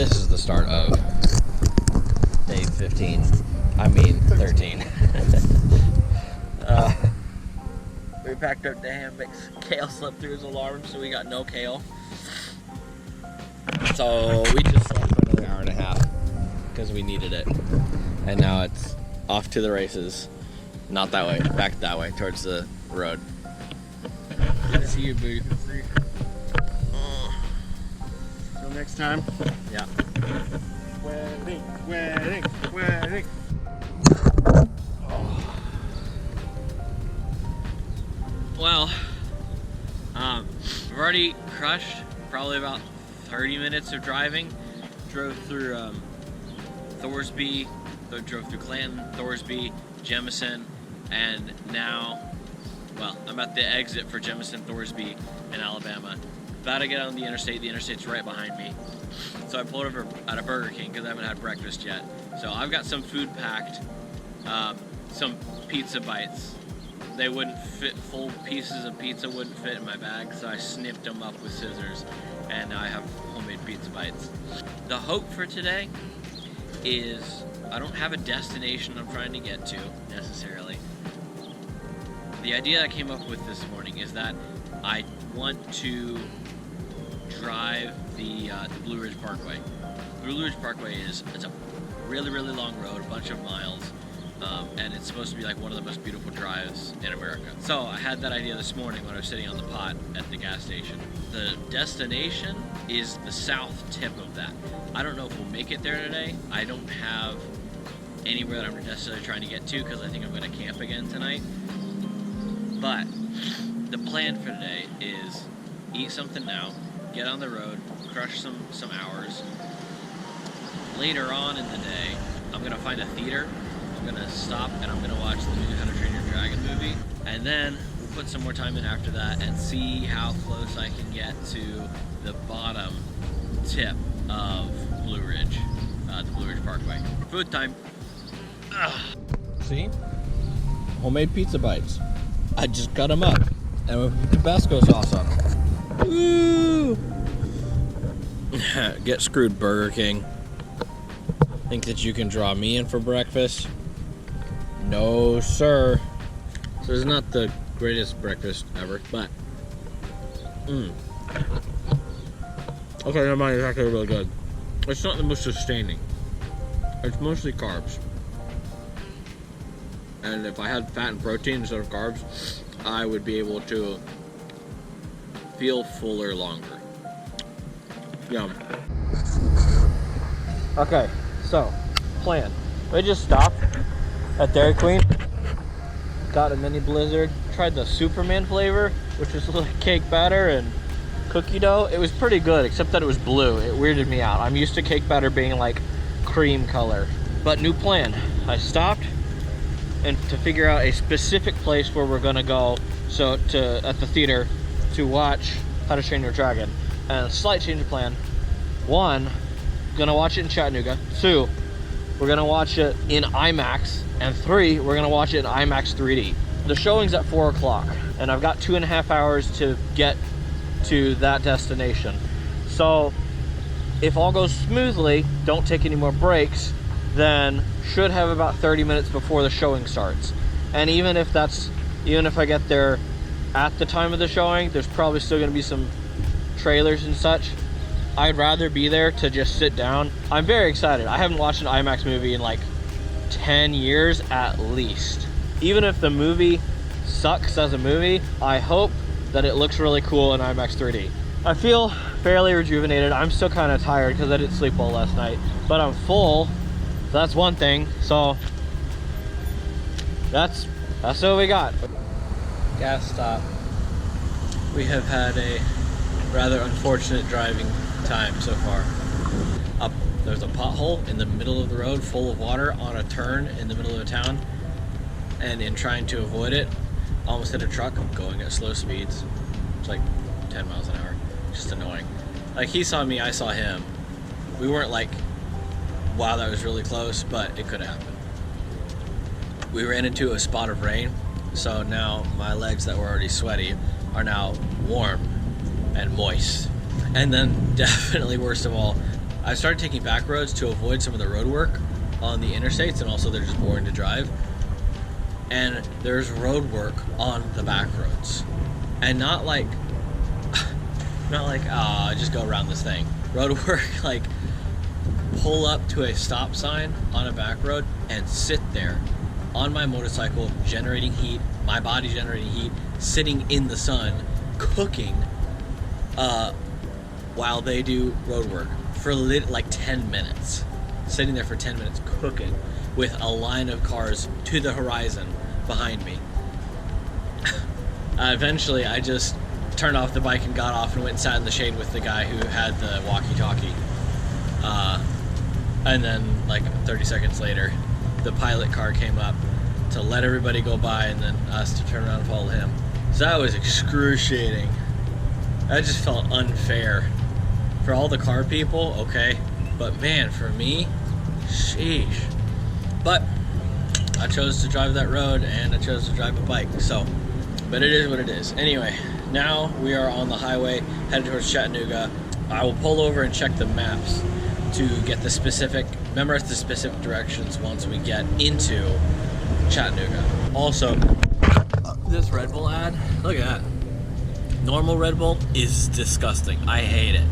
This is the start of day 15. I mean 13. We packed up the hammocks. Kale slept through his alarm, so we got no Kale. So we just slept for another hour and a half because we needed it. And now it's off to the races. Not that way, back that way, towards the road. Good to see you, boo. Till next time. Yeah. Wedding. Well, I've already crushed probably about 30 minutes of driving. Drove through Thorsby, drove through Clanton, Thorsby, Jemison, and now, well, I'm at the exit for Jemison, Thorsby in Alabama. About to get on the interstate's right behind me. So I pulled over at a Burger King because I haven't had breakfast yet. So I've got some food packed, some pizza bites. They wouldn't fit, full pieces of pizza wouldn't fit in my bag, so I snipped them up with scissors, and now I have homemade pizza bites. The hope for today is I don't have a destination I'm trying to get to, necessarily. The idea I came up with this morning is that I want to drive the Blue Ridge Parkway. Blue Ridge Parkway it's a really, really long road, a bunch of miles. And it's supposed to be like one of the most beautiful drives in America. So I had that idea this morning when I was sitting on the pot at the gas station. The destination is the south tip of that. I don't know if we'll make it there today. I don't have anywhere that I'm necessarily trying to get to because I think I'm going to camp again tonight. But the plan for today is eat something now, get on the road, crush some hours. Later on in the day, I'm going to find a theater. I'm gonna stop and I'm gonna watch the new How to Train Your Dragon movie, and then we'll put some more time in after that and see how close I can get to the bottom tip of Blue Ridge, the Blue Ridge Parkway. Food time. Ugh. See? Homemade pizza bites. I just cut them up and with Tabasco sauce on them. Woo! Get screwed, Burger King. Think that you can draw me in for breakfast? No, sir. So it's not the greatest breakfast ever, but okay, never mind. It's actually really good. It's not the most sustaining. It's mostly carbs, and if I had fat and protein instead of carbs, I would be able to feel fuller longer. Yum. Okay, so plan. We just stopped at Dairy Queen, got a mini blizzard, tried the Superman flavor, which was like cake batter and cookie dough. It was pretty good, except that it was blue. It weirded me out. I'm used to cake batter being like cream color. But new plan. I stopped and to figure out a specific place where we're gonna go at the theater to watch How to Train Your Dragon. And a slight change of plan. 1, gonna watch it in Chattanooga. 2, we're gonna watch it in IMAX, and 3, we're gonna watch it in IMAX 3D. The showing's at 4 o'clock, and I've got 2.5 hours to get to that destination. So if all goes smoothly, don't take any more breaks, then should have about 30 minutes before the showing starts. And even if I get there at the time of the showing, there's probably still gonna be some trailers and such. I'd rather be there to just sit down. I'm very excited. I haven't watched an IMAX movie in like 10 years at least. Even if the movie sucks as a movie, I hope that it looks really cool in IMAX 3D. I feel fairly rejuvenated. I'm still kind of tired because I didn't sleep well last night, but I'm full. So that's one thing. So that's what we got. Gas stop. We have had a rather unfortunate driving time so far. There's a pothole in the middle of the road full of water on a turn in the middle of the town, and in trying to avoid it, almost hit a truck going at slow speeds. It's like 10 miles an hour. Just annoying. Like, he saw me, I saw him. We weren't like, wow, that was really close, but it could have happened. We ran into a spot of rain, so now my legs that were already sweaty are now warm and moist. And then, definitely worst of all, I started taking back roads to avoid some of the road work on the interstates, and also they're just boring to drive. And there's road work on the back roads, and not like just go around this thing. Road work like pull up to a stop sign on a back road and sit there on my motorcycle generating heat, my body generating heat, sitting in the sun cooking while they do road work for like 10 minutes, sitting there for 10 minutes cooking with a line of cars to the horizon behind me. Eventually I just turned off the bike and got off and went and sat in the shade with the guy who had the walkie-talkie. And then like 30 seconds later, the pilot car came up to let everybody go by and then us to turn around and follow him. So that was excruciating. That just felt unfair. For all the car people, okay. But man, for me, sheesh. But I chose to drive that road and I chose to drive a bike, so. But it is what it is. Anyway, now we are on the highway headed towards Chattanooga. I will pull over and check the maps to get the specific, memorize the specific directions once we get into Chattanooga. Also, this Red Bull ad, look at that. Normal Red Bull is disgusting. I hate it.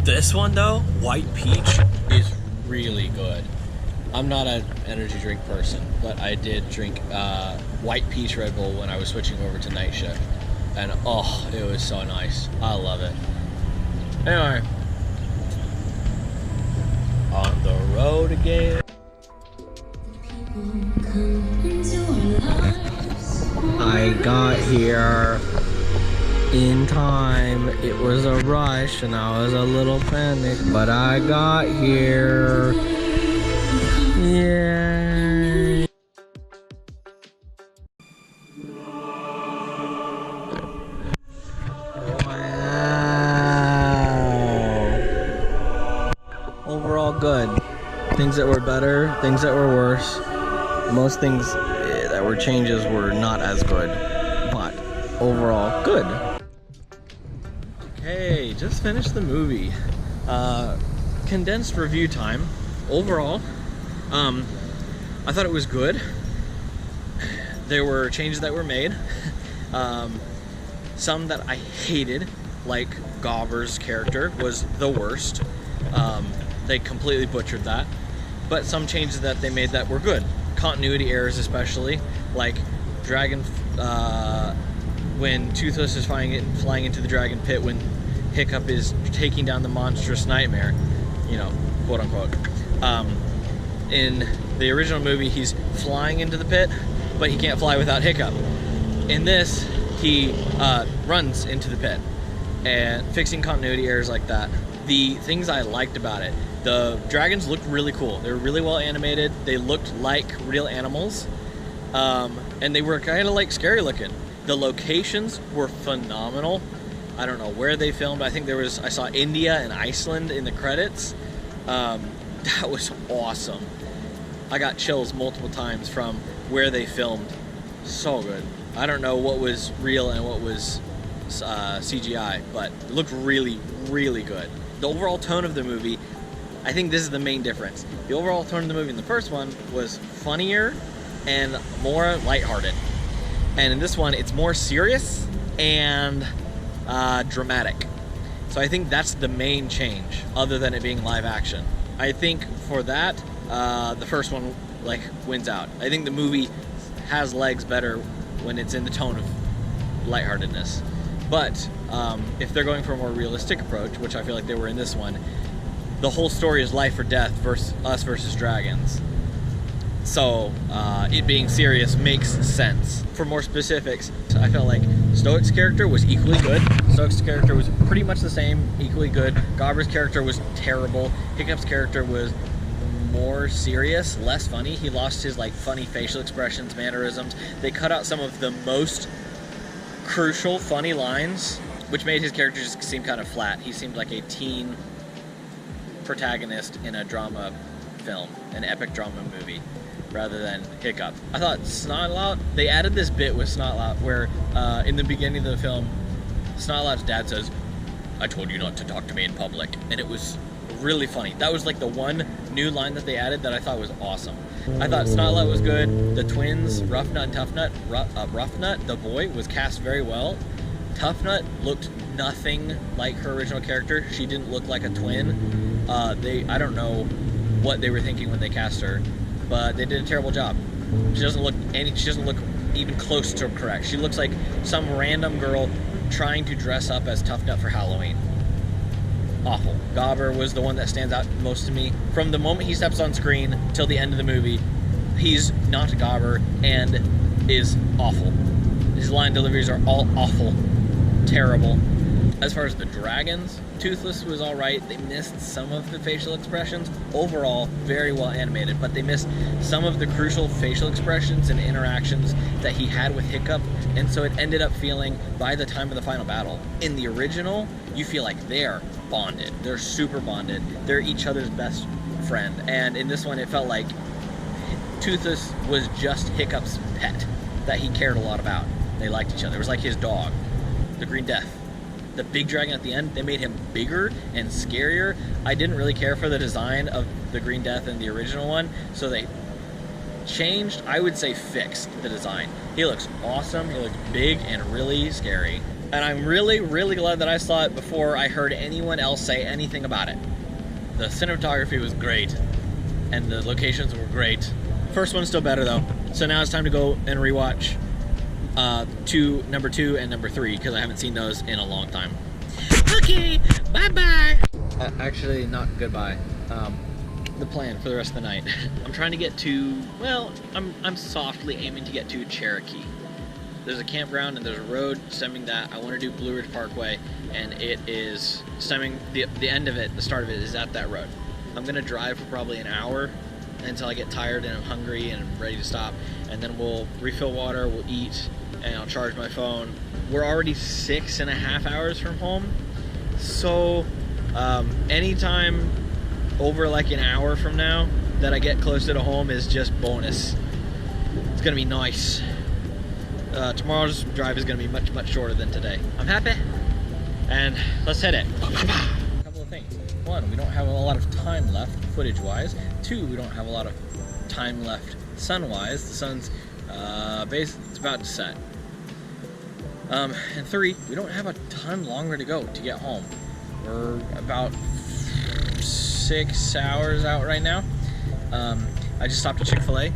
This one though, White Peach, is really good. I'm not an energy drink person, but I did drink White Peach Red Bull when I was switching over to night shift. And oh, it was so nice. I love it. Anyway, on the road again. I got here in time. It was a rush and I was a little panicked, but I got here. Yay. Wow. Overall good. Things that were better, things that were worse. Most things that were changes were not as good, but overall good. Okay, just finished the movie. Condensed review time. Overall, I thought it was good. There were changes that were made. Some that I hated, like Gobber's character was the worst. They completely butchered that. But some changes that they made that were good. Continuity errors especially, like Dragon, when Toothless is flying into the Dragon Pit when Hiccup is taking down the monstrous nightmare, you know, quote unquote. In the original movie, he's flying into the pit, but he can't fly without Hiccup. In this, he runs into the pit, and fixing continuity errors like that. The things I liked about it, the dragons looked really cool. They were really well animated. They looked like real animals, and they were kind of like scary looking. The locations were phenomenal. I don't know where they filmed. I think I saw India and Iceland in the credits. That was awesome. I got chills multiple times from where they filmed. So good. I don't know what was real and what was CGI, but it looked really, really good. The overall tone of the movie, I think this is the main difference. The overall tone of the movie in the first one was funnier and more lighthearted. And in this one, it's more serious and dramatic. So I think that's the main change, other than it being live action. I think for that, the first one wins out. I think the movie has legs better when it's in the tone of lightheartedness. But if they're going for a more realistic approach, which I feel like they were in this one, the whole story is life or death versus us versus dragons. So it being serious makes sense. For more specifics, I felt like Stoic's character was equally good. Stoic's character was pretty much the same, equally good. Gobber's character was terrible. Hiccup's character was more serious, less funny. He lost his funny facial expressions, mannerisms. They cut out some of the most crucial funny lines, which made his character just seem kind of flat. He seemed like a teen protagonist in a drama film, an epic drama movie, rather than Hiccup. I thought Snotlout, they added this bit with Snotlout where in the beginning of the film, Snotlout's dad says, "I told you not to talk to me in public," and it was really funny. That was like the one new line that they added that I thought was awesome. I thought Snotlet was good. The twins, Rough Nut and Tough Nut, Rough Nut, the boy, was cast very well. Tough Nut looked nothing like her original character. She didn't look like a twin. I don't know what they were thinking when they cast her, but they did a terrible job. She doesn't look even close to correct. She looks like some random girl trying to dress up as Tough Nut for Halloween. Awful. Gobber was the one that stands out most to me. From the moment he steps on screen till the end of the movie, he's not Gobber and is awful. His line deliveries are all awful. Terrible. As far as the dragons, Toothless was alright. They missed some of the facial expressions. Overall, very well animated, but they missed some of the crucial facial expressions and interactions that he had with Hiccup, and so it ended up feeling, by the time of the final battle, in the original, you feel like they're bonded. They're super bonded. They're each other's best friend. And in this one, it felt like Toothless was just Hiccup's pet that he cared a lot about. They liked each other. It was like his dog, the Green Death. The big dragon at the end, they made him bigger and scarier. I didn't really care for the design of the Green Death in the original one, so they changed, I would say fixed the design. He looks awesome. He looks big and really scary. And I'm really, really glad that I saw it before I heard anyone else say anything about it. The cinematography was great, and the locations were great. First one's still better though. So now it's time to go and rewatch number 2 and number 3, because I haven't seen those in a long time. Okay, bye-bye. Actually, not goodbye. The plan for the rest of the night. I'm trying to get to, well, I'm softly aiming to get to Cherokee. There's a campground and there's a road stemming that. I want to do Blue Ridge Parkway, and it is stemming, the end of it, the start of it is at that road. I'm gonna drive for probably an hour until I get tired and I'm hungry and I'm ready to stop, and then we'll refill water, we'll eat, and I'll charge my phone. We're already 6.5 hours from home, so anytime over like an hour from now that I get closer to home is just bonus. It's gonna be nice. Tomorrow's drive is gonna be much, much shorter than today. I'm happy, and let's hit it. A couple of things. 1, we don't have a lot of time left footage-wise. 2, we don't have a lot of time left sun-wise. The sun's it's about to set. And 3, we don't have a ton longer to go to get home. We're about 6 hours out right now. I just stopped at Chick-fil-A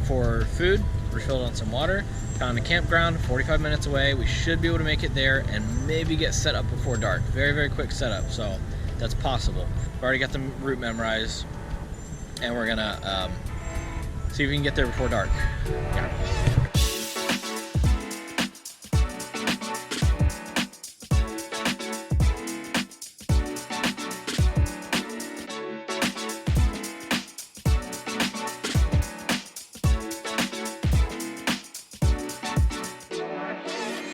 for food, refilled on some water, found a campground 45 minutes away. We should be able to make it there and maybe get set up before dark. Very, very quick setup, so that's possible. I've already got the route memorized, and we're gonna see if we can get there before dark. Yeah.